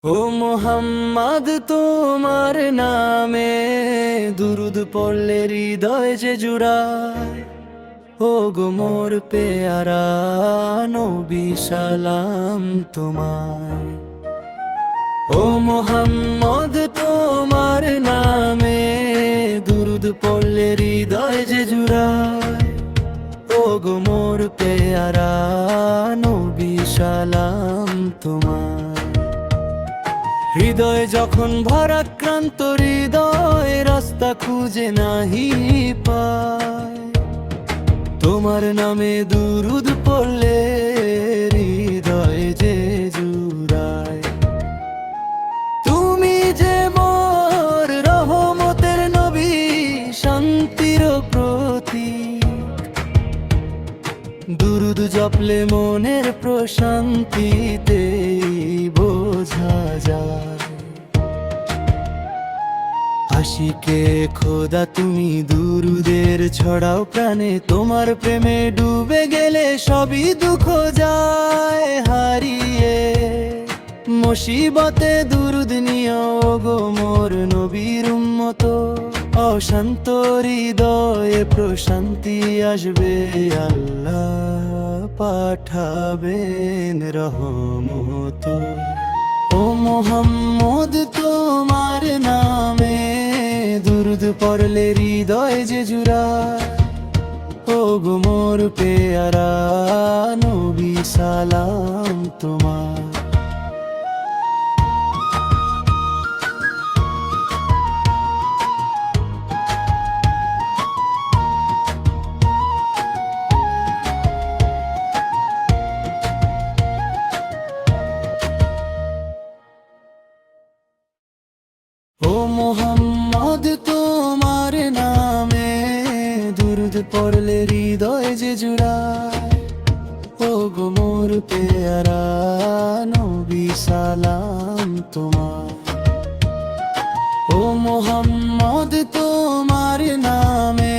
ও মোহাম্মদ তোমার নামে দুরুদ পড়লে হৃদয় যে জুড়ায়। ও গো মোর পেয়ারা নবী সালাম তোমায়। ও মোহাম্মদ তোমার নামে দুরুদ পড়লে হৃদয় যে জুড়ায়। ও গো মোর পেয়ারা নবী সালাম তোমায়। হৃদয় যখন ভারাক্রান্ত, হৃদয় রাস্তা খুঁজে নাহি পায়, তোমার নামে দুরুদ পড়লে হৃদয় যে জুড়ায়। তুমি যে মোর রহমতের নবী, শান্তির প্রতীক। দুরুদ জপলে মনের প্রশান্তিতে বোঝা যায়। আশিকে খোদা তুমি দুরুদের ছড়াও প্রাণে, তোমার প্রেমে ডুবে গেলে সবই দুঃখ যায় হারিয়ে। মুসিবতে দুরুদ নিও গো মোর নবীর উম্মত, অশান্ত হৃদয়ে প্রশান্তি আসবে। আল্লাহ পাঠাবেন রহমত। ও মোহাম্মদ তোমার নামে দুরুদ পড়লে হৃদয় যে জুড়ায়। ও গো মোর পেয়ারা নবী সালাম তোমার। ও মোহাম্মদ তোমার নামে দুরুদ পড়লে হৃদয় যে জুড়ায়। ও গো মোর পেয়ারা নবী সালাম তোমার। ও মোহাম্মদ তোমার নামে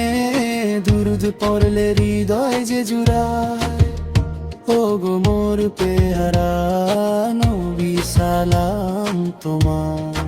দুরুদ পড়লে হৃদয় যে জুড়ায়। ও গো মোর পেয়ারা নবী সালাম তোমার।